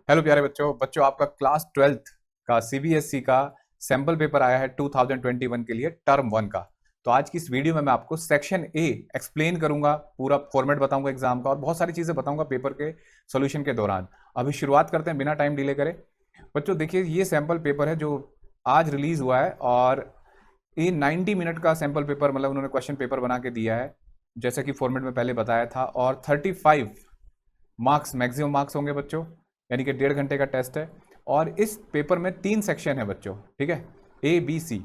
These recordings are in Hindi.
हेलो प्यारे बच्चों आपका क्लास 12th का सीबीएसई का सैंपल पेपर आया है 2021 के लिए टर्म 1 का। तो आज की इस वीडियो में मैं आपको सेक्शन ए एक्सप्लेन करूंगा, पूरा फॉर्मेट बताऊंगा एग्जाम का और बहुत सारी चीजें बताऊंगा पेपर के सॉल्यूशन के दौरान। अभी शुरुआत करते हैं बिना टाइम डिले करे। बच्चों देखिए, ये सैंपल पेपर है जो आज रिलीज हुआ है और ये 90 मिनट का सैंपल पेपर, मतलब उन्होंने क्वेश्चन पेपर बना के दिया है जैसा कि फॉर्मेट में पहले बताया था। और 35 मार्क्स मैक्सिमम मार्क्स होंगे बच्चों, यानी कि 1.5 घंटे का टेस्ट है। और इस पेपर में 3 सेक्शन है बच्चों, ठीक है, ए बी सी।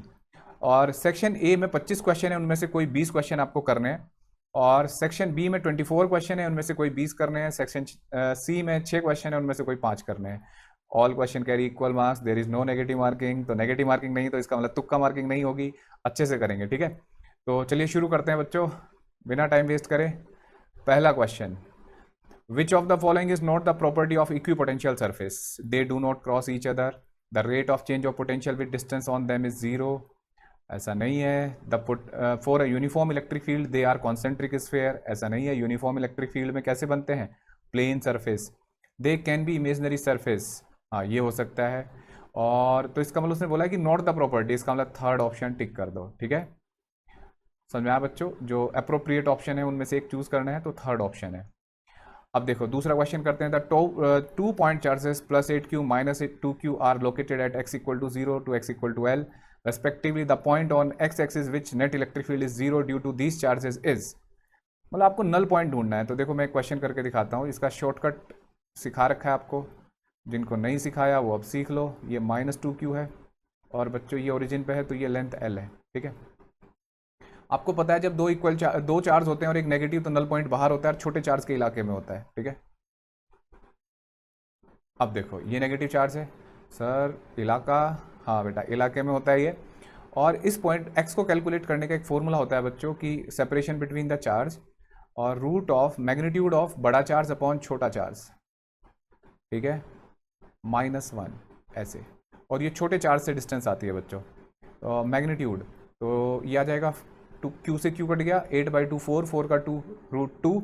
और सेक्शन ए में 25 क्वेश्चन है, उनमें से कोई 20 क्वेश्चन आपको करने हैं। और सेक्शन बी में 24 क्वेश्चन है, उनमें से कोई 20 करने हैं। सेक्शन सी में 6 क्वेश्चन है, उनमें से कोई 5 करने हैं। All question carry equal marks, there is no negative marking. तो नेगेटिव मार्किंग नहीं, तो इसका मतलब तुक्का मार्किंग नहीं होगी, अच्छे से करेंगे, ठीक है। तो चलिए शुरू करते हैं बच्चों, बिना टाइम वेस्ट करें। पहला question, which of the following is not the property of equipotential surface? They do not cross each other. The rate of change of potential with distance on them is zero. ऐसा नहीं है। For a uniform electric field they are concentric sphere. ऐसा नहीं है। यूनिफॉर्म इलेक्ट्रिक फील्ड में कैसे बनते हैं? Plane surface. They can be imaginary surface. हाँ, ये हो सकता है। और तो इसका मतलब उसने बोला है कि नॉट द प्रॉपर्टी, इसका मतलब थर्ड ऑप्शन टिक कर दो, ठीक है। समझ में आया बच्चों? जो अप्रोप्रिएट ऑप्शन है उनमें से एक चूज करना है, तो थर्ड ऑप्शन है। अब देखो दूसरा क्वेश्चन करते हैं। The two point charges plus 8q minus 2q are located at x equal to 0 to x equal to l respectively. The point on x axis which net electric field is 0 due to these charges is. मतलब आपको नल पॉइंट ढूंढना है। तो देखो मैं क्वेश्चन करके दिखाता हूँ, इसका शॉर्टकट सिखा रखा है आपको, जिनको नहीं सिखाया वो अब सीख लो। ये -2q है और बच्चों ये ओरिजिन पे है, तो ये लेंथ l है, ठीक है। आपको पता है जब दो चार्ज होते हैं और एक नेगेटिव, तो नल पॉइंट बाहर होता है और छोटे चार्ज के इलाके में होता है, ठीक है। अब देखो ये नेगेटिव चार्ज है सर, इलाका, हाँ बेटा इलाके में होता है ये। और इस पॉइंट x को कैलकुलेट करने का एक फॉर्मूला होता है बच्चों की, सेपरेशन बिटवीन द चार्ज और रूट ऑफ मैग्नीट्यूड ऑफ बड़ा चार्ज अपॉन छोटा चार्ज, ठीक है, -1 ऐसे। और ये छोटे चार्ज से डिस्टेंस आती है बच्चों, तो मैग्नीट्यूड, तो ये आ जाएगा क्यू से क्यू कट गया, 8/2 4, 4 का 2 √2,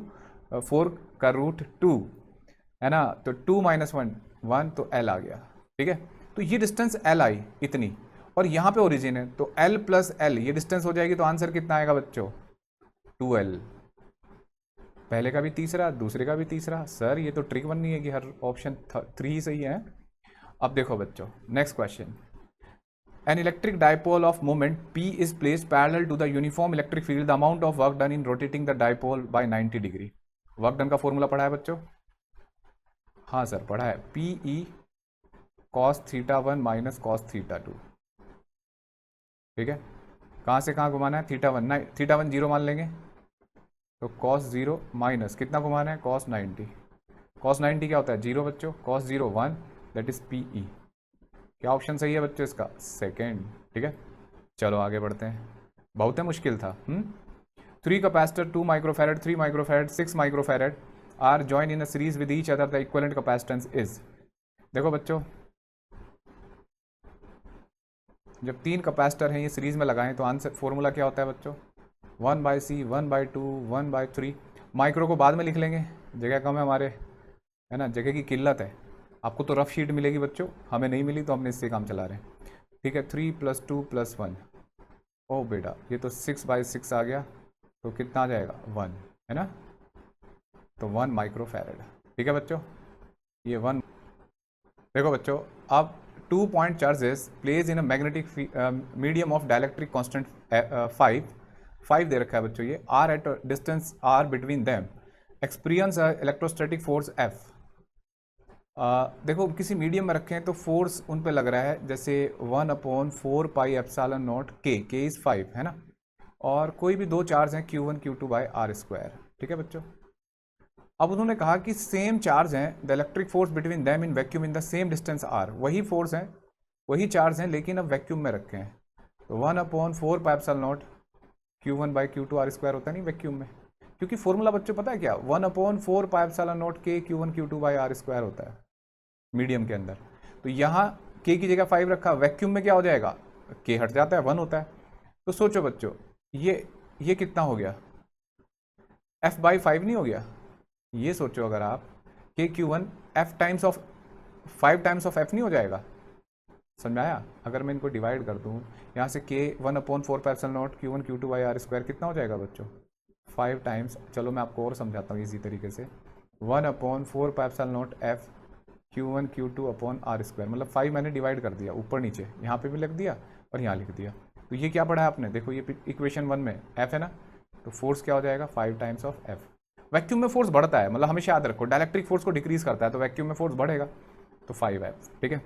4 का √2 है ना। तो 2 - 1 1, तो L आ गया, ठीक है। तो ये डिस्टेंस L आई इतनी, और यहाँ पे ओरिजिन है, तो L + L ये डिस्टेंस हो जाएगी। तो आंसर कितना आएगा बच्चों? 2L। पहले का भी तीसरा, दूसरे का भी तीसरा। सर ये तो ट्रिक बननी है कि हर ऑप्शन 3 ही सही है। अब देखो बच्चों next question. An electric dipole of moment P is placed parallel to the uniform electric field. The amount of work done in rotating the dipole by 90 degree. Work done का फॉर्मूला पढ़ा है बच्चों? हाँ सर पढ़ा है, PE cos θ1 माइनस cos θ2, ठीक है। कहाँ से कहाँ घुमाना है? θ1 0 मान लेंगे, तो cos 0 माइनस कितना घुमाना है? cos 90। cos 90 क्या होता है? 0 बच्चों। cos 0 1, that is PE। क्या ऑप्शन सही है बच्चों इसका? सेकेंड, ठीक है। चलो आगे बढ़ते हैं, बहुत है मुश्किल था। 3 capacitor 2 microfarad 3 microfarad 6 microfarad are join in a series with each other, the equivalent capacitance is. देखो बच्चों जब 3 कैपेसिटर हैं ये सीरीज में लगाएं, तो आंसर फॉर्मूला क्या होता है बच्चों? 1/c 1/2 1/3। माइक्रो को बाद में लिख लेंगे, जगह कम है हमारे, है ना, जगह की किल्लत है। आपको तो रफ शीट मिलेगी बच्चों, हमें नहीं मिली, तो हमने इससे काम चला रहे हैं, ठीक है। 3 + 2 + 1। ओ बेटा ये तो 6/6 आ गया, तो कितना आ जाएगा? 1, है ना। तो 1 माइक्रोफैरड, ठीक है बच्चों, ये 1। देखो बच्चों अब 2 point charges place in a magnetic medium of dielectric constant 5 दे रखा है बच्चों, ये are at distance r between them experience electrostatic force F। देखो किसी मीडियम में रखें तो फोर्स उन पे लग रहा है जैसे 1/4πε0 k इज 5, है ना। और कोई भी दो चार्ज हैं Q1 Q2/r², ठीक है बच्चों। अब उन्होंने कहा कि सेम चार्ज हैं, the electric force between them in vacuum in the same distance r। वही फोर्स हैं, वही चार्ज हैं, लेकिन अब वैक्यूम में रखे हैं। तो 1/4πε0 Q1/Q2r² होता नहीं वैक्यूम में, क्योंकि फॉर्मूला बच्चों पता है क्या? 1/4πε0 k Q1 Q2/r² होता है मीडियम के अंदर। तो यहाँ k की जगह 5 रखा, वैक्यूम में क्या हो जाएगा? k हट जाता है, 1 होता है। तो सोचो बच्चों ये कितना हो गया? F/5 नहीं हो गया? ये सोचो अगर आप, k Q1 F times of 5 times of F नहीं हो जाएगा? समझ में आया? अगर मैं इनको डिवाइड कर दूँ यहाँ से के 1/4 pi epsilon naught Q1 Q2 by R square कितना हो जाएगा बच्चों? 5 टाइम्स, चलो मैं आपको और समझाता हूँ इसी तरीके से, 1/4 pi epsilon naught F Q1 Q2 upon R square, मतलब 5 मैंने डिवाइड कर दिया ऊपर नीचे, यहाँ पे भी लिख दिया और यहाँ लिख दिया। तो ये क्या पढ़ा है आपने? देखो ये इक्वेशन 1 में एफ है ना, तो फोर्स क्या हो जाएगा? 5 टाइम्स ऑफ एफ। वैक्यूम में फोर्स बढ़ता है, मतलब हमेशा याद रखो डायलेक्ट्रिक फोर्स को डिक्रीज करता है, तो वैक्यूम में फोर्स बढ़ेगा, तो 5F। ठीक है।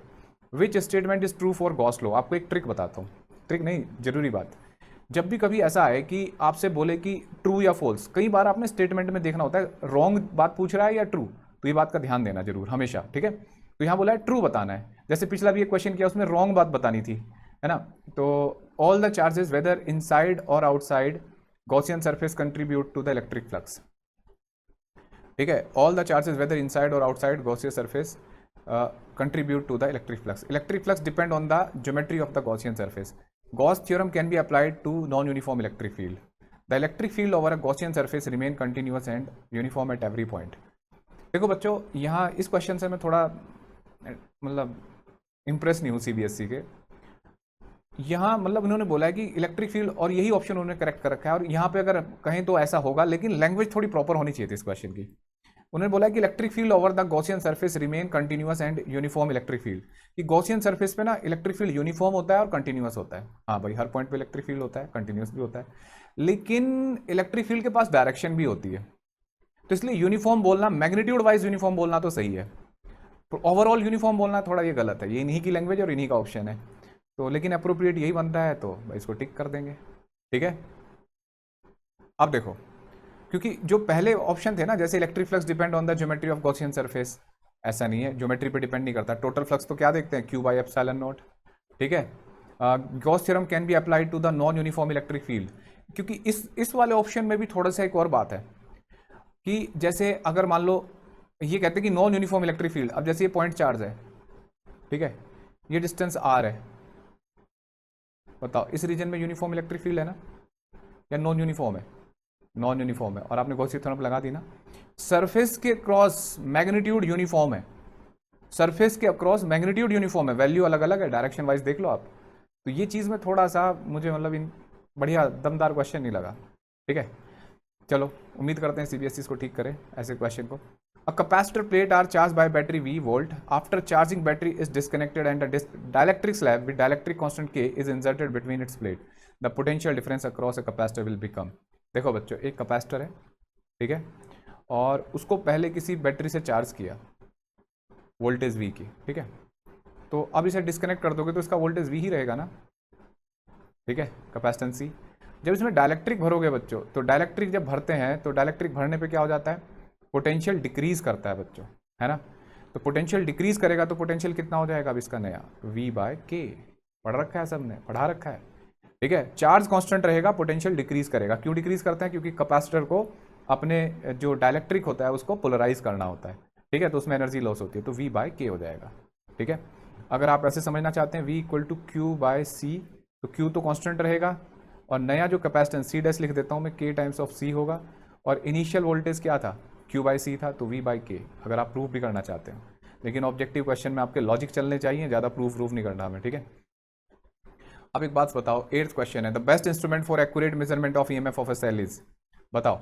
Which statement is true for Gauss law? आपको एक ट्रिक बताता हूँ, ट्रिक नहीं जरूरी बात। जब भी कभी ऐसा आए कि आपसे बोले कि ट्रू या फॉल्स, कई बार आपने स्टेटमेंट में देखना होता है रॉन्ग बात पूछ रहा है या ट्रू, तो ये बात का ध्यान देना जरूर हमेशा। ठीक है, तो यहाँ बोला है ट्रू बताना है, जैसे पिछला भी एक क्वेश्चन किया उसमें रॉन्ग बात बतानी थी, है ना। तो all the charges whether inside और outside Gaussian surface contribute to the electric flux. ठीक है, all the charges whether inside और outside Gaussian surface contribute to the electric flux. Electric flux depend on the geometry of the Gaussian surface. Gauss theorem can be applied to non-uniform electric field. The electric field over a Gaussian surface remain continuous and uniform at every point. देखो बच्चों, यहाँ इस क्वेश्चन से मैं थोड़ा मतलब इम्प्रेस नहीं हूँ सीबीएसई के। यहाँ मतलब उन्होंने बोला है कि इलेक्ट्रिक फील्ड, और यही ऑप्शन उन्होंने करेक्ट कर रखा है, और यहाँ पे अगर कहें तो ऐसा होगा, लेकिन लैंग्वेज थोड़ी प्रॉपर होनी चाहिए थी इस क्वेश्चन की। उन्होंने बोला कि electric field over the Gaussian surface remain continuous and uniform electric field, कि गॉसियन सरफेस पे ना इलेक्ट्रिक फील्ड यूनिफॉर्म होता है और कंटिन्यूअस होता है। हाँ भाई, हर पॉइंट पे इलेक्ट्रिक फील्ड होता है, कंटिन्यूअस भी होता है, लेकिन इलेक्ट्रिक फील्ड के पास डायरेक्शन भी होती है, तो इसलिए यूनिफॉर्म बोलना, मैग्नीट्यूड वाइज यूनिफॉर्म बोलना तो सही है, तो ओवरऑल यूनिफॉर्म बोलना थोड़ा ये गलत है। ये इन्हीं की लैंग्वेज और इन्हीं का ऑप्शन है, तो लेकिन अप्रोप्रिएट यही बनता है, तो इसको टिक कर देंगे। ठीक है, अब देखो, क्योंकि जो पहले ऑप्शन थे ना, जैसे electric flux depend on the geometry of Gaussian surface, ऐसा नहीं है, ज्योमेट्री पे डिपेंड नहीं करता। टोटल फ्लक्स तो क्या देखते हैं? Q by epsilon naught. ठीक है, Gauss theorem can be applied to the non uniform electric field, क्योंकि इस वाले ऑप्शन में भी थोड़ा सा एक और बात है कि जैसे अगर मान लो ये कहते हैं कि नॉन यूनिफॉर्म इलेक्ट्रिक फील्ड, अब जैसे ये पॉइंट चार्ज है, ठीक है, ये डिस्टेंस R है, बताओ इस रीजन में यूनिफॉर्म इलेक्ट्रिक फील्ड है ना या नॉन यूनिफॉर्म है? नॉन यूनिफॉर्म है, और आपने गॉसियन थ्योरम लगा दी ना। सरफेस के क्रॉस मैग्नीट्यूड यूनिफॉर्म है, सरफेस के अक्रॉस मैग्नीट्यूड यूनिफॉर्म है, वैल्यू अलग अलग है, डायरेक्शन वाइज देख लो आप। तो ये चीज़ में थोड़ा सा मुझे मतलब इन बढ़िया दमदार क्वेश्चन नहीं लगा। ठीक है, चलो उम्मीद करते हैं सीबीएसई इसको ठीक करे ऐसे क्वेश्चन को। A capacitor plate are charge by battery V volt after charging battery is disconnected and dielectric slab with dielectric constant K is inserted between its plate, the potential difference across a capacitor will become. देखो बच्चों, एक कैपेसिटर है, ठीक है, और उसको पहले किसी बैटरी से चार्ज किया वोल्टेज V की, ठीक है, तो अब इसे डिस्कनेक्ट कर दोगे तो इसका वोल्टेज V ही रहेगा ना, ठीक है, कैपेसिटेंस C। जब इसमें डायलेक्ट्रिक भरोगे बच्चों, तो डायलेक्ट्रिक जब भरते हैं तो डायलेक्ट्रिक भरने पे क्या हो जाता है? पोटेंशियल डिक्रीज करता है बच्चों, है ना। तो पोटेंशियल डिक्रीज करेगा तो पोटेंशियल कितना हो जाएगा अब इसका नया? V by K। पढ़ रखा है सबने, पढ़ा रखा है, ठीक है। चार्ज कांस्टेंट रहेगा, पोटेंशियल डिक्रीज करेगा। क्यों डिक्रीज करते हैं? क्योंकि कैपेसिटर को अपने जो डायलेक्ट्रिक होता है उसको पोलराइज करना होता है, ठीक है, तो उसमें एनर्जी लॉस होती है, तो V बाय K हो जाएगा। ठीक है, अगर आप ऐसे समझना चाहते हैं V equal to Q by C, तो Q तो कांस्टेंट रहेगा, और नया जो कैपेसिटेंस C डैश लिख देता हूँ मैं, K टाइम्स ऑफ C होगा, और इनिशियल वोल्टेज क्या था? Q बाई C था, तो V बाई K, अगर आप प्रूफ भी करना चाहते हैं। लेकिन ऑब्जेक्टिव क्वेश्चन में आपके लॉजिक चलने चाहिए, ज़्यादा प्रूफ नहीं करना हमें, ठीक है। अब एक बात बताओ, 8th क्वेश्चन है, the best instrument for accurate measurement of EMF of a cell is, बताओ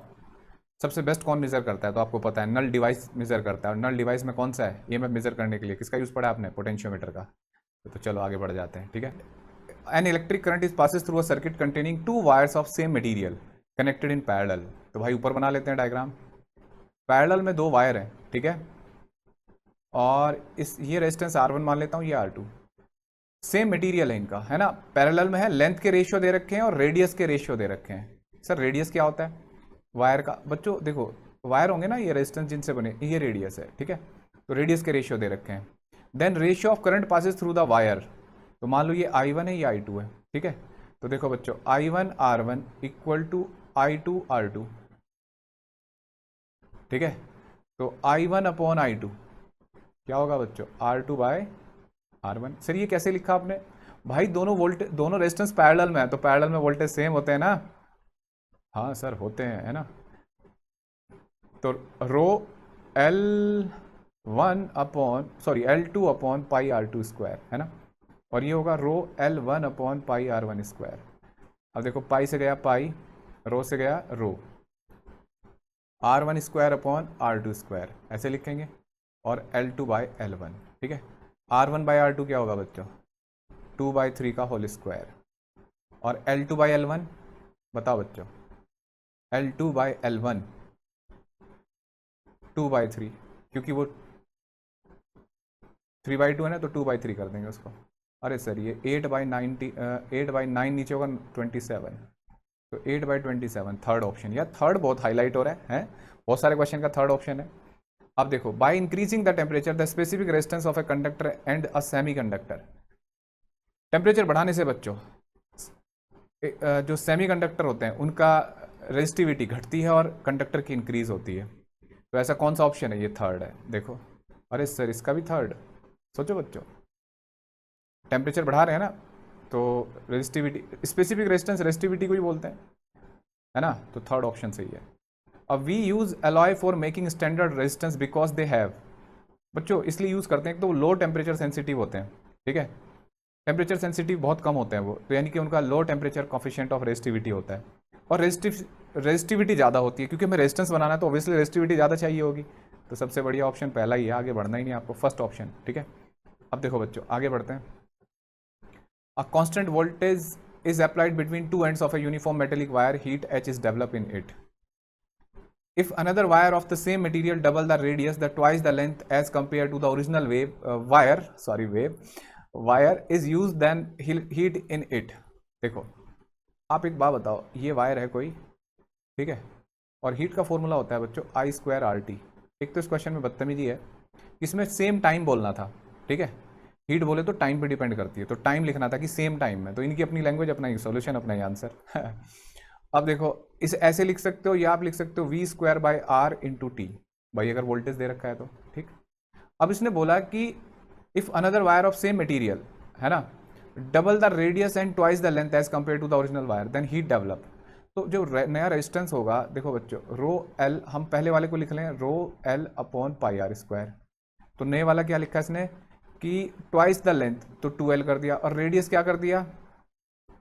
सबसे बेस्ट कौन मेजर करता है? तो आपको पता है, नल डिवाइस मेजर करता है, और नल डिवाइस में कौन सा है EMF मेजर करने के लिए? किसका यूज़ पढ़ा आपने? पोटेंशियोमीटर का। तो चलो आगे बढ़ जाते हैं, ठीक है। An electric current is passes through a circuit containing 2 wires of same material connected in parallel. तो भाई ऊपर बना लेते हैं डायग्राम। पैरेलल में 2 वायर हैं, ठीक है, और ये रेजिस्टेंस R1 मान लेता हूँ, ये R2, सेम मटेरियल है इनका, है ना, पैरेलल में है, लेंथ के रेशियो दे रखे हैं और रेडियस के रेशियो दे रखे हैं। सर रेडियस क्या होता है? वायर का, बच्चों देखो वायर होंगे ना, ये रेजिस्टेंस जिनसे बने, ये रेडियस है, ठीक है, तो रेडियस के रेशियो दे रखे हैं। Then ratio of current passes through the wire, तो मान लो ये I1 है, ये I2 है, ठीक है, तो देखो बच्चों I1 R1 equal to I2 R2, ठीक है, तो I1 अपॉन I2 क्या होगा बच्चों? R2 bye R1। सर ये कैसे लिखा आपने? भाई दोनों रेजिस्टेंस पैरेलल में है, तो पैरेलल में वोल्टेज सेम होते हैं ना? हाँ सर होते हैं, है ना। तो रो L L2/πr2 है ना, और ये होगा रो L1/πr1 स्क्वायर। अब देखो पाई से गया पाई, रो से गया रो, R1 स्क्वायर/R2 स्क्वायर ऐसे लिखेंगे, और L2/L1, ठीक है। R1/R2 क्या होगा बच्चों, 2/3 का होल स्क्वायर, और L2/L1 बताओ बच्चों, L2/L1 2/3, क्योंकि वो 3/2 है ना, तो 2/3 कर देंगे उसको। अरे सर ये 8/9 नीचे होगा 27, तो 8/27 थर्ड ऑप्शन, या थर्ड बहुत हाईलाइट हो रहा है बहुत सारे क्वेश्चन का थर्ड ऑप्शन है। अब देखो, by increasing the temperature the specific resistance of a conductor and a semi conductor, temperature बढ़ाने से बच्चों जो सेमी कंडक्टर होते हैं उनका रेजिस्टिविटी घटती है और कंडक्टर की इंक्रीज होती है। तो ऐसा कौन सा ऑप्शन है, ये थर्ड है देखो। अरे सर इसका भी थर्ड, सोचो बच्चों, टेम्परेचर बढ़ा रहे हैं ना, तो रेजिस्टिविटी, स्पेसिफिक रेजिस्टेंस रेजिस्टिविटी को ही बोलते हैं, है ना, तो थर्ड ऑप्शन सही है। अब we use alloy for making standard resistance because they have, बच्चों इसलिए यूज करते हैं कि तो वो लो टेम्परेचर सेंसिटिव होते हैं, ठीक है, टेम्परेचर सेंसिटिव बहुत कम होते हैं वो, तो यानी कि उनका low temperature coefficient of resistivity होता है, और रेजिस्टिविटी ज़्यादा होती है, क्योंकि हमें रेजिस्टेंस बनाना है तो ऑब्वियसली रेजिस्टिविटी ज़्यादा चाहिए होगी। तो सबसे बढ़िया ऑप्शन पहला ही है, आगे बढ़ना ही नहीं आपको, फर्स्ट ऑप्शन, ठीक है। अब देखो बच्चों आगे बढ़ते हैं। A constant voltage is applied between two ends of a uniform metallic wire, heat H is developed in it. If another wire of the same material double the radius, the twice the length as compared to the original wire is used, then heat in it. देखो आप एक बात बताओ, ये वायर है कोई, ठीक है, और हीट का फॉर्मूला होता है बच्चों I2RT। एक तो इस क्वेश्चन में बदतमीजी है, इसमें सेम टाइम बोलना था, ठीक है, हीट बोले तो टाइम पे डिपेंड करती है, तो टाइम लिखना था कि सेम टाइम में, तो इनकी अपनी लैंग्वेज, अपना ही सॉल्यूशन, अपना ही आंसर। अब देखो इसे ऐसे लिख सकते हो, या आप लिख सकते हो V²/R×T, भाई अगर वोल्टेज दे रखा है तो, ठीक। अब इसने बोला कि if another wire of same material, है ना, double the radius and twice the length as compare to the original wire, then heat develop. तो जो नया रेजिस्टेंस होगा, देखो बच्चों रो एल, हम पहले वाले को लिख लें रो L/πr², तो नए वाला क्या लिखा है इसने कि ट्वाइस द लेंथ, तो 2L कर दिया, और रेडियस क्या कर दिया,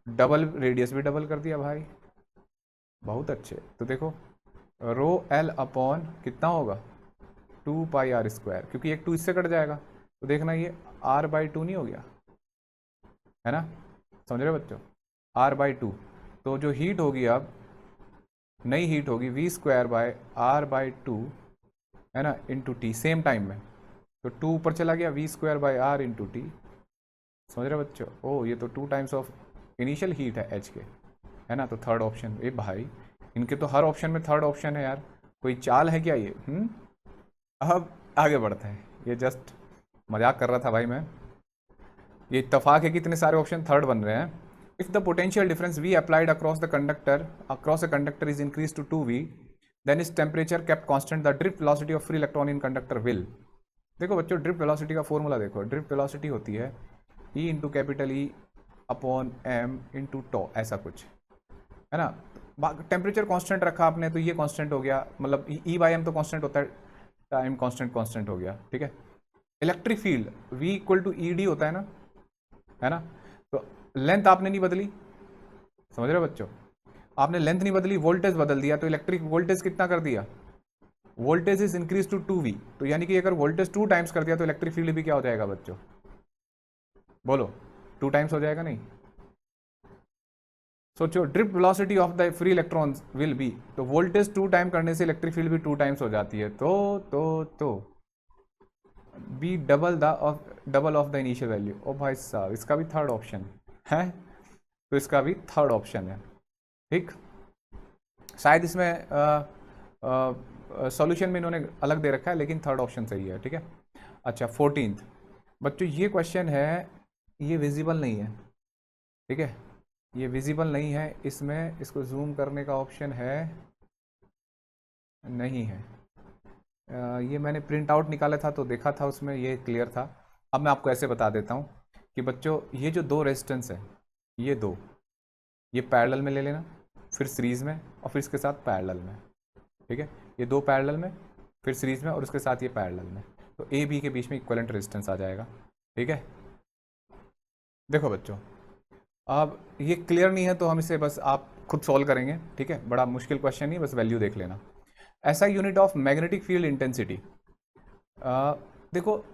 डबल, रेडियस भी डबल कर दिया भाई, बहुत अच्छे। तो देखो रो L/ कितना होगा 2πr², क्योंकि एक 2 इससे कट जाएगा, तो देखना ये R/2 नहीं हो गया, है ना, समझ रहे बच्चों, R/2। तो जो हीट होगी अब, नई हीट होगी V²/R/2, है ना, इंटू T, सेम टाइम में, तो 2 ऊपर चला गया, V²/R×T, समझ रहे बच्चों। ओ ये तो 2 टाइम्स ऑफ इनिशियल हीट है H के, है ना, तो थर्ड ऑप्शन। ए भाई इनके तो हर ऑप्शन में थर्ड ऑप्शन है यार, कोई चाल है क्या ये? अब आगे बढ़ते हैं, ये जस्ट मजाक कर रहा था भाई मैं, ये इत्तेफाक है कि इतने सारे ऑप्शन थर्ड बन रहे हैं। If the potential difference V applied across a conductor is increase to 2V, then is temperature kept constant, the drift velocity of free electron in conductor will. देखो बच्चों ड्रिफ्ट वेलोसिटी का फॉर्मूला देखो, ड्रिफ्ट वेलोसिटी होती है E/M/τ, ऐसा कुछ, है ना। टेम्परेचर कांस्टेंट रखा आपने तो ये कांस्टेंट हो गया, मतलब E/M तो कांस्टेंट होता है, टाइम कांस्टेंट हो गया, ठीक है। इलेक्ट्रिक फील्ड V=ED होता है ना, तो लेंथ आपने नहीं बदली, समझ रहे हो बच्चों, आपने लेंथ नहीं बदली, वोल्टेज बदल दिया, तो इलेक्ट्रिक वोल्टेज कितना कर दिया, voltage is increase to 2V, तो यानी कि अगर वोल्टेज 2 टाइम्स कर दिया तो इलेक्ट्रिक फील्ड भी क्या हो जाएगा बच्चों, बोलो 2 टाइम्स हो जाएगा नहीं। सोचो drift velocity of the free electrons will be, तो वोल्टेज 2 टाइम करने से इलेक्ट्रिक फील्ड भी 2 टाइम्स हो जाती है, तो B double of the initial value. ओ भाई साहब इसका भी थर्ड ऑप्शन है, तो इसका भी थर्ड ऑप्शन है, ठीक। शायद इसमें सॉल्यूशन में इन्होंने अलग दे रखा है, लेकिन थर्ड ऑप्शन सही है, ठीक है। अच्छा 14th बच्चों, ये क्वेश्चन है, ये विजिबल नहीं है, ठीक है, ये विजिबल नहीं है, इसमें इसको जूम करने का ऑप्शन है नहीं है, ये मैंने प्रिंट आउट निकाला था तो देखा था उसमें ये क्लियर था। अब मैं आपको ऐसे बता देता हूँ कि बच्चों ये जो 2 रेजिस्टेंस है, ये 2, ये पैरेलल में ले लेना, फिर सीरीज़ में, और फिर इसके साथ पैरेलल में, ठीक है, ये 2 पैरेलल में, फिर सीरीज़ में, और उसके साथ ये पैरेलल में, तो ए बी के बीच में इक्विवेलेंट रेजिस्टेंस आ जाएगा। ठीक है, देखो बच्चों, अब ये क्लियर नहीं है तो हम इसे बस आप खुद सॉल्व करेंगे। ठीक है, बड़ा मुश्किल क्वेश्चन नहीं, बस वैल्यू देख लेना। ऐसा unit of magnetic field intensity, देखो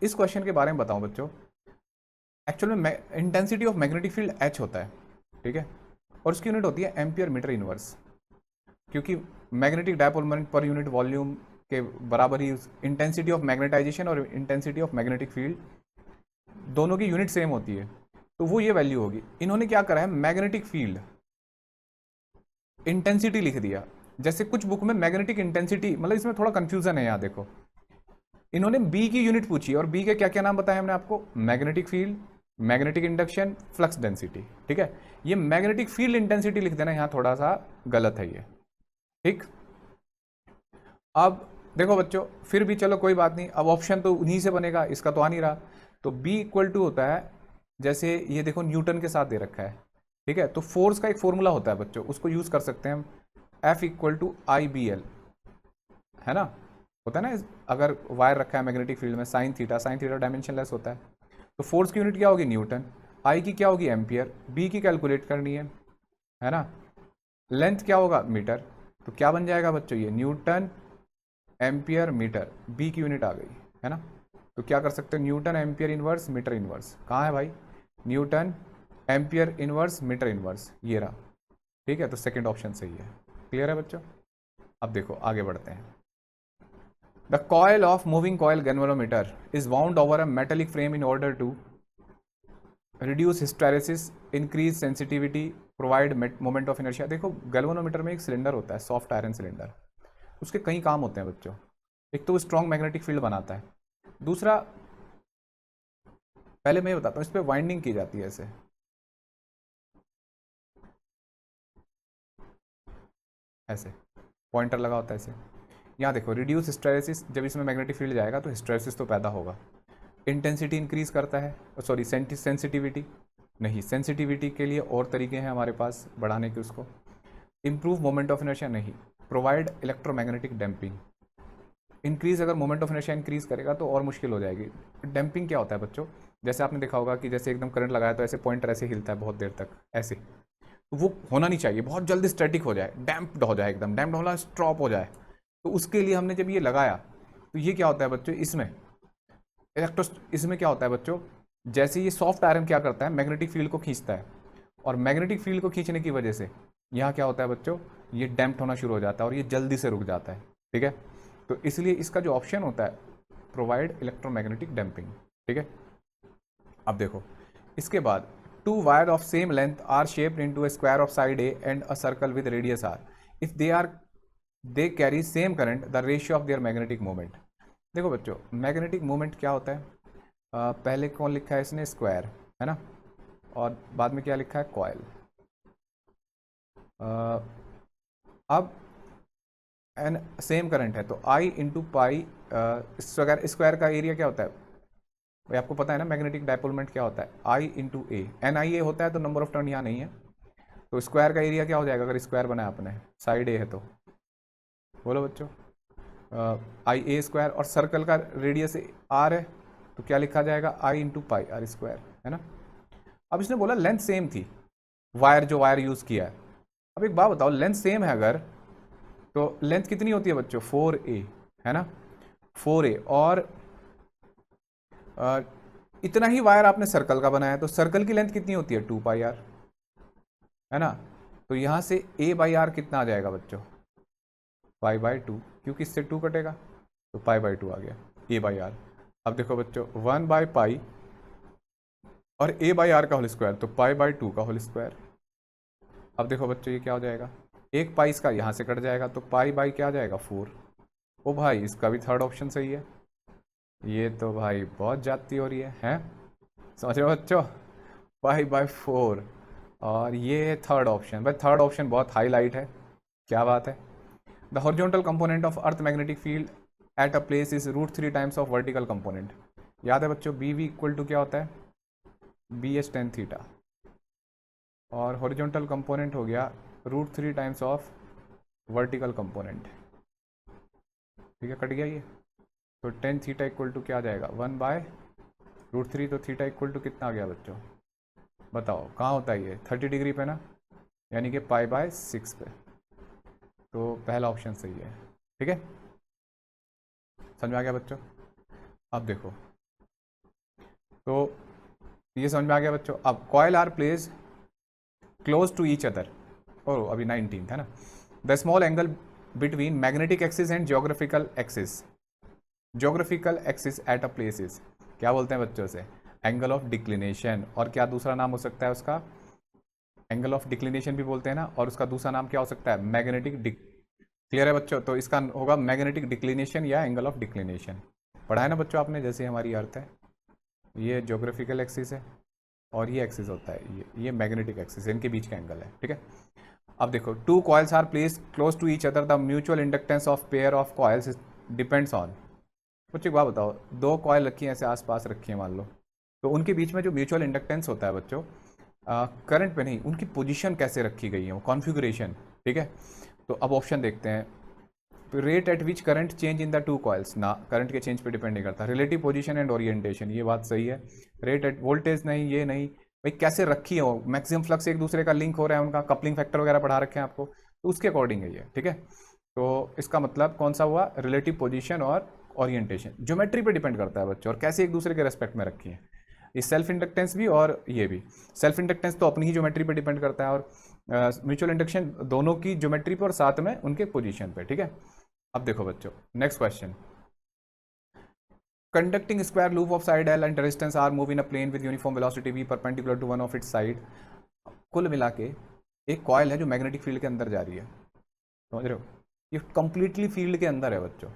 इस क्वेश्चन के बारे में बताऊं बच्चों। एक्चुअल में intensity of magnetic field H होता है। ठीक है, और उसकी यूनिट होती है एम्पियर मीटर इनवर्स, क्योंकि magnetic dipole moment per unit volume के बराबर ही इंटेंसिटी ऑफ मैग्नेटाइजेशन और इंटेंसिटी ऑफ मैग्नेटिक फील्ड दोनों की यूनिट सेम होती है, तो वो ये वैल्यू होगी। इन्होंने क्या करा है, मैग्नेटिक फील्ड इंटेंसिटी लिख दिया। जैसे कुछ बुक में मैग्नेटिक इंटेंसिटी, मतलब इसमें थोड़ा कंफ्यूजन है। यहाँ देखो, इन्होंने बी की यूनिट पूछी और बी के क्या क्या नाम बताया हमने आपको, magnetic field, magnetic induction, flux density. ठीक है, ये मैग्नेटिक फील्ड इंटेंसिटी लिख देना यहाँ थोड़ा सा गलत है ये। ठीक, अब देखो बच्चों, फिर भी चलो कोई बात नहीं, अब ऑप्शन तो उन्हीं से बनेगा, इसका तो आ नहीं रहा। तो B इक्वल टू होता है, जैसे ये देखो न्यूटन के साथ दे रखा है। ठीक है, तो फोर्स का एक फॉर्मूला होता है बच्चों, उसको यूज कर सकते हैं हम, F इक्वल टू IBL, है ना, होता है ना। अगर वायर रखा है मैग्नेटिक फील्ड में साइन थीटा डायमेंशनलेस होता है, तो फोर्स की यूनिट क्या होगी, न्यूटन, I की क्या होगी, एम्पियर, B की कैलकुलेट करनी है ना, लेंथ क्या होगा, मीटर, तो क्या बन जाएगा बच्चों, ये न्यूटन एम्पियर मीटर, बी की यूनिट आ गई, है ना। तो क्या कर सकते हैं, newton ampere inverse metre inverse, कहाँ है भाई, newton ampere inverse metre inverse, ये रहा। ठीक है, तो सेकंड ऑप्शन सही है। क्लियर है बच्चों। अब देखो आगे बढ़ते हैं। The coil of moving coil galvanometer is wound over a metallic frame in order to reduce hysteresis, increase sensitivity, provide moment of inertia. देखो गैल्वेनोमीटर में एक सिलेंडर होता है, सॉफ्ट आयरन सिलेंडर, उसके कई काम होते हैं बच्चों। एक तो वो स्ट्रॉन्ग मैग्नेटिक फील्ड बनाता है, दूसरा, पहले मैं ये बताता हूँ, इस पर वाइंडिंग की जाती है ऐसे, ऐसे पॉइंटर लगा होता है ऐसे। यहाँ देखो, रिड्यूस हिस्टेरेसिस, जब इसमें मैग्नेटिक फील्ड जाएगा तो हिस्टेरेसिस तो पैदा होगा। इंटेंसिटी इंक्रीज करता है, सॉरी सेंसिटिविटी नहीं, सेंसिटिविटी के लिए और तरीके हैं हमारे पास बढ़ाने के उसको। इंप्रूव मोमेंट ऑफ इनर्शिया नहीं, प्रोवाइड इलेक्ट्रोमैग्नेटिक डैम्पिंग, इंक्रीज, अगर मोमेंट ऑफ इनर्शिया इंक्रीज करेगा तो और मुश्किल हो जाएगी। डैम्पिंग क्या होता है बच्चों, जैसे आपने देखा होगा कि जैसे एकदम करंट लगाया तो ऐसे पॉइंटर ऐसे हिलता है बहुत देर तक ऐसे, तो वो होना नहीं चाहिए, बहुत जल्दी स्टैटिक हो जाए, डैम्प्ड हो जाए, एकदम डैम्प्ड होना, स्टॉप हो जाए। तो उसके लिए हमने जब ये लगाया, तो ये क्या होता है बच्चों, इसमें इसमें क्या होता है बच्चों, जैसे ये सॉफ्ट आयरन क्या करता है, मैग्नेटिक फील्ड को खींचता है, और मैग्नेटिक फील्ड को खींचने की वजह से यहाँ क्या होता है बच्चों, ये डैम्प्ड होना शुरू हो जाता है और ये जल्दी से रुक जाता है। ठीक है, तो इसलिए इसका जो ऑप्शन होता है, प्रोवाइड इलेक्ट्रोमैग्नेटिक डैम्पिंग। ठीक है, अब देखो इसके बाद, two wire of same length are shaped into a square of side A and a circle with radius R, if they carry same current, the ratio of their magnetic moment. देखो बच्चों, मैग्नेटिक मोमेंट क्या होता है, पहले कौन लिखा है इसने, स्क्वायर, है ना, और बाद में क्या लिखा है, कॉयल। अब एन सेम करंट है तो आई इंटू पाई, स्क्वायर का एरिया क्या होता है भाई, आपको पता है ना, मैग्नेटिक डायपोलमेंट क्या होता है, आई इंटू ए, एन आई ए होता है, तो नंबर ऑफ टर्न यहाँ नहीं है, तो स्क्वायर का एरिया क्या हो जाएगा, अगर स्क्वायर बनाया आपने, साइड ए है तो, बोलो बच्चों, आई ए स्क्वायर, और सर्कल का रेडियस आर है, तो क्या लिखा जाएगा, आई इंटू पाई आर स्क्वायर, है ना। अब इसने बोला लेंथ सेम थी, जो वायर यूज़ किया है। अब एक बात बताओ, लेंथ सेम है अगर, तो लेंथ कितनी होती है बच्चों, 4a, है ना, 4a, और इतना ही वायर आपने सर्कल का बनाया, तो सर्कल की लेंथ कितनी होती है, 2πr, है ना। तो यहाँ से a/r कितना आ जाएगा बच्चों, π/2, क्योंकि इससे 2 कटेगा, तो π/2 आ गया a/r। अब देखो बच्चों, 1/π और a/r का होल स्क्वायर, तो π/2 का होल स्क्वायर। अब देखो बच्चों, ये क्या हो जाएगा, एक पाई इसका यहाँ से कट जाएगा, तो पाई क्या आ जाएगा, 4। ओ भाई, इसका भी थर्ड ऑप्शन सही है। ये तो भाई बहुत जाती हो रही है समझ रहे हो बच्चों, π/4, और ये थर्ड ऑप्शन, भाई थर्ड ऑप्शन बहुत हाईलाइट है, क्या बात है। The horizontal component of earth magnetic field at a place is √3 times of vertical component. याद है बच्चों, BV इक्वल टू क्या होता है, BH tan थीटा, और हॉरिजॉन्टल कंपोनेंट हो गया √3 टाइम्स ऑफ वर्टिकल कंपोनेंट। ठीक है, कट गया ये। तो टेन थीटा इक्वल टू क्या आ जाएगा 1/√3। तो थीटा इक्वल टू कितना आ गया बच्चों, बताओ कहाँ होता है ये 30 डिग्री पे ना, यानी कि π/6 पे। तो पहला ऑप्शन सही है। ठीक है, समझ में आ गया बच्चों। अब देखो, तो ये समझ में आ गया बच्चों। अब coil are place close to each other, और अभी 19 है ना। The small angle between magnetic axis and geographical axis, geographical axis at a place is, क्या बोलते हैं बच्चों से, एंगल ऑफ डिक्लिनेशन। और क्या दूसरा नाम हो सकता है उसका, एंगल ऑफ डिक्लिनेशन भी बोलते हैं ना, और उसका दूसरा नाम क्या हो सकता है, मैग्नेटिक डिक। क्लियर है बच्चों, तो इसका होगा मैग्नेटिक डिक्लिनेशन या एंगल ऑफ डिक्लिनेशन। पढ़ा है ना बच्चों आपने, जैसे हमारी अर्थ है, ये ज्योग्राफिकल एक्सिस है और ये एक्सिस होता है, ये मैग्नेटिक एक्सिस, इनके बीच का एंगल है। ठीक है, अब देखो, two coils are placed close to each other, the mutual inductance of pair of coils depends on. कुछ एक बात बताओ, दो कॉइल रखी हैं ऐसे आसपास रखी है मान लो, तो उनके बीच में जो म्यूचुअल इंडक्टेंस होता है बच्चों, करंट पे नहीं, उनकी पोजीशन कैसे रखी गई है, वो कॉन्फ़िगरेशन। ठीक है, तो अब ऑप्शन देखते हैं। Rate at which current change in the two coils, ना करंट के चेंज पे डिपेंड नहीं करता। रिलेटिव पोजीशन एंड ओरिएंटेशन, ये बात सही है। रेट एट वोल्टेज नहीं, ये नहीं भाई, कैसे रखी है वो, मैक्सिमम फ्लक्स एक दूसरे का लिंक हो रहा है, उनका कपलिंग फैक्टर वगैरह पढ़ा रखे हैं आपको, तो उसके अकॉर्डिंग है ये। ठीक है, तो इसका मतलब कौन सा हुआ, रिलेटिव पोजीशन और ओरिएंटेशन। ज्योमेट्री पे डिपेंड करता है बच्चों, और कैसे एक दूसरे के रेस्पेक्ट में रखी है, ये सेल्फ इंडक्टेंस भी और ये भी। सेल्फ इंडक्टेंस तो अपनी ही ज्योमेट्री पे डिपेंड करता है, और म्यूचुअल इंडक्शन दोनों की ज्योमेट्री पर और साथ में उनके पोजीशन पे। ठीक है, अब देखो बच्चों, next question. Conducting square loop of side L and resistance R move in a plane with uniform velocity V perpendicular to one of its side. कुल मिला के एक कॉइल है जो मैग्नेटिक फील्ड के अंदर जा रही है, समझ रहे हो, ये कंप्लीटली फील्ड के अंदर है बच्चों।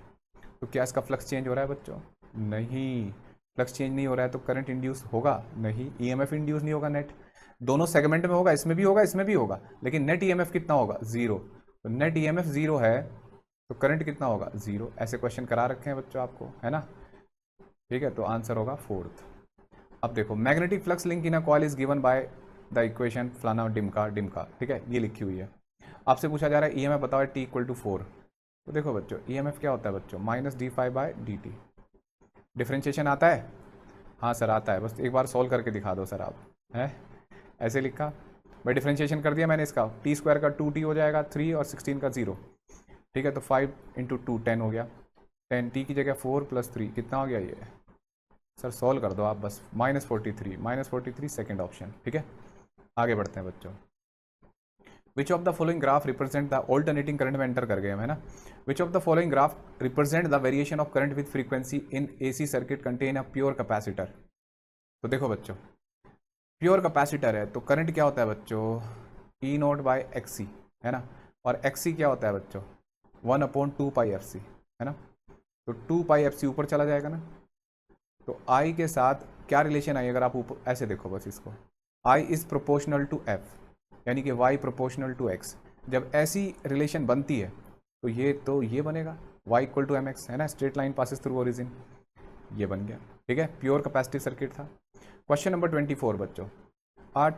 तो क्या इसका फ्लक्स चेंज हो रहा है बच्चों, नहीं, फ्लक्स चेंज नहीं हो रहा है, तो करंट इंड्यूस होगा नहीं, ईएमएफ इंड्यूस नहीं होगा नेट। दोनों सेगमेंट में होगा, इसमें भी होगा इसमें भी होगा, लेकिन नेट ईएमएफ कितना होगा, जीरो। तो नेट ईएमएफ जीरो है, तो करंट कितना होगा, जीरो। ऐसे क्वेश्चन करा रखे हैं बच्चों आपको, है ना। ठीक है, तो आंसर होगा फोर्थ। अब देखो, magnetic flux link in a coil is given by the equation फलाना डिमका डिमका। ठीक है, ये लिखी हुई है। आपसे पूछा जा रहा है ईएमएफ बताओ टी इक्वल टू 4। तो देखो बच्चों, ईएमएफ क्या होता है बच्चों, -d∅/dt। डिफ्रेंशिएशन आता है, हाँ सर आता है, बस एक बार सोल्व करके दिखा दो सर आप, है ऐसे लिखा भाई, डिफ्रेंशिएशन कर दिया मैंने इसका, t² का 2t हो जाएगा 3 और 16 का 0। ठीक है, तो 5 × 2 10 हो गया, 10 t की जगह 4 + 3 कितना हो गया ये, सर सॉल्व कर दो आप बस, -43 सेकेंड ऑप्शन। ठीक है, आगे बढ़ते हैं बच्चों। Which of the following graph represent the alternating current में एंटर कर गए हम, है ना। Which of the following graph represent the variation of current with frequency in AC circuit contain a pure capacitor. तो देखो बच्चों, प्योर कैपेसिटर है तो करंट क्या होता है बच्चों, E0/XC, है ना, और XC क्या होता है बच्चों, 1/2πfc, है ना। तो 2πfc ऊपर चला जाएगा ना, तो I के साथ क्या रिलेशन आई, अगर आप ऊपर ऐसे देखो बस इसको, I is proportional to F, यानी कि Y प्रोपोर्शनल टू X। जब ऐसी रिलेशन बनती है तो ये बनेगा Y = mx, है ना, straight line passes through origin, ये बन गया। ठीक है, प्योर कैपेसिटिव सर्किट था। क्वेश्चन नंबर 24 बच्चों,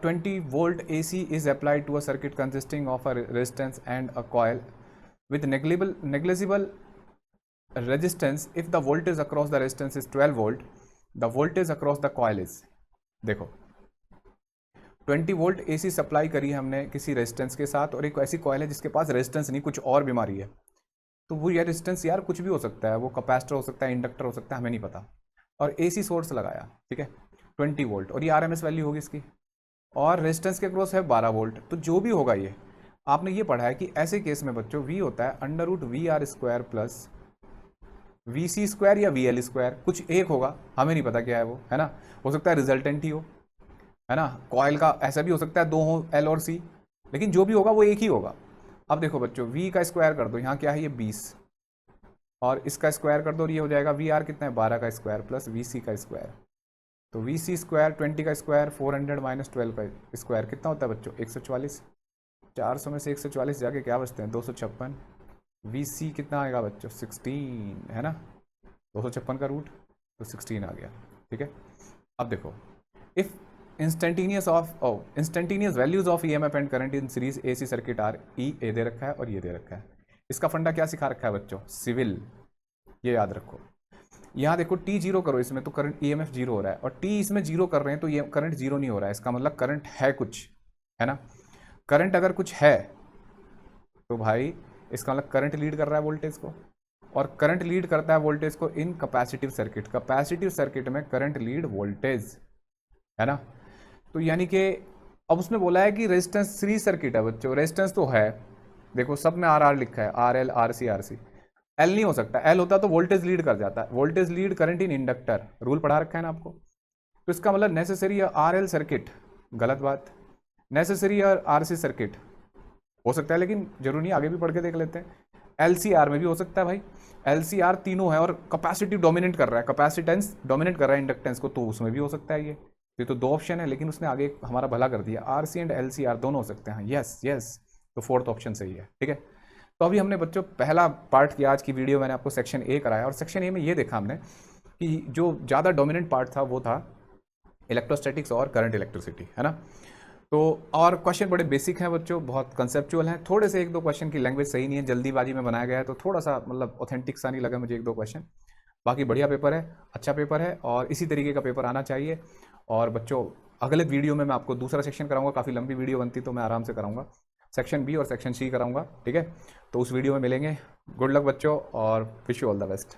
20 volt AC is applied to a circuit consisting of a resistance and a coil with negligible resistance. If the voltage across the resistance is 12 volt, the voltage across the coil is, देखो 20 वोल्ट AC सप्लाई करी हमने किसी रेजिस्टेंस के साथ, और एक ऐसी कॉइल है जिसके पास रेजिस्टेंस नहीं, कुछ और बीमारी है, तो वो यार रेजिस्टेंस यार कुछ भी हो सकता है, वो कैपेसिटर हो सकता है, इंडक्टर हो सकता है, हमें नहीं पता, और AC सोर्स लगाया। ठीक है, 20 वोल्ट, और ये RMS वैल्यू होगी इसकी, और रेजिस्टेंस के क्रॉस है 12 वोल्ट। तो जो भी होगा ये आपने ये पढ़ा है कि ऐसे केस में बच्चों V होता है √VR² प्लस VC² या VL², कुछ एक होगा, हमें नहीं पता क्या है वो, है ना, हो सकता है रिजल्टेंट ही हो, है ना। कॉइल का ऐसा भी हो सकता है दो हो, L और C, लेकिन जो भी होगा वो एक ही होगा। अब देखो बच्चों, V का स्क्वायर कर दो, यहाँ क्या है ये 20, और इसका स्क्वायर कर दो, और ये हो जाएगा VR कितना है 12 का स्क्वायर प्लस VC का स्क्वायर। तो VC स्क्वायर 20 का स्क्वायर 400 - 12 का स्क्वायर कितना होता है बच्चों 144। 400 में से 144 जाके क्या बचते हैं 256। VC कितना आएगा बच्चों 16, है ना, 256 का रूट, तो 16 आ गया। ठीक है, अब देखो, if instantaneous values of EMF and current in series AC circuit are, E A दे रखा है और ये दे रखा है। इसका फंडा क्या सिखा रखा है बच्चों, सिविल, ये याद रखो। यहाँ देखो टी जीरो करो इसमें तो करंट ईएमएफ जीरो हो रहा है, और टी इसमें जीरो कर रहे हैं तो ये करंट जीरो नहीं हो रहा है, इसका मतलब करंट है कुछ, है ना। करंट अगर कुछ है तो भाई इसका मतलब करंट लीड कर रहा है वोल्टेज को, और करंट लीड करता है वोल्टेज को इन कैपेसिटिव सर्किट। कैपेसिटिव सर्किट में करंट लीड वोल्टेज, है ना। तो यानी कि अब उसने बोला है कि रेजिस्टेंस सीरीज सर्किट है बच्चों, रेजिस्टेंस तो है, देखो सब में आर आर लिखा है, R L R C, L नहीं हो सकता, एल होता तो वोल्टेज लीड कर जाता है, voltage lead current in inductor, rule पढ़ा रखा है ना आपको। तो इसका मतलब नेसेसरी आर एल सर्किट, गलत बात। नेसेसरी आर सी सर्किट हो सकता है, लेकिन जरूरी नहीं, आगे भी पढ़ के देख लेते हैं। एल सी आर में भी हो सकता है भाई, एल सी आर तीनों है और कैपेसिटिव डोमिनेट कर रहा है, कैपेसिटेंस डोमिनेट कर रहा है इंडक्टेंस को, तो उसमें भी हो सकता है ये तो दो ऑप्शन है, लेकिन उसने आगे हमारा भला कर दिया, R C and L C R दोनों हो सकते हैं। यस यस, तो फोर्थ ऑप्शन सही है, ठीक है। तो अभी हमने बच्चों पहला पार्ट किया, आज की वीडियो मैंने आपको सेक्शन ए कराया, और सेक्शन ए में ये देखा हमने कि जो ज़्यादा डोमिनेंट पार्ट था वो था इलेक्ट्रोस्टैटिक्स और करंट इलेक्ट्रिसिटी, है ना। तो और क्वेश्चन बड़े बेसिक हैं बच्चों, बहुत कंसेप्चुअल हैं, थोड़े से एक दो क्वेश्चन की लैंग्वेज सही नहीं है, जल्दीबाजी में बनाया गया है, तो थोड़ा सा मतलब ऑथेंटिक सा नहीं लगा मुझे एक दो क्वेश्चन। बाकी बढ़िया पेपर है, अच्छा पेपर है, और इसी तरीके का पेपर आना चाहिए। और बच्चों अगले वीडियो में मैं आपको दूसरा सेक्शन कराऊंगा, काफ़ी लंबी वीडियो बनती तो मैं आराम से कराऊंगा, सेक्शन बी और सेक्शन सी कराऊंगा, ठीक है। तो उस वीडियो में मिलेंगे। गुड लक बच्चों, और wish you all the best.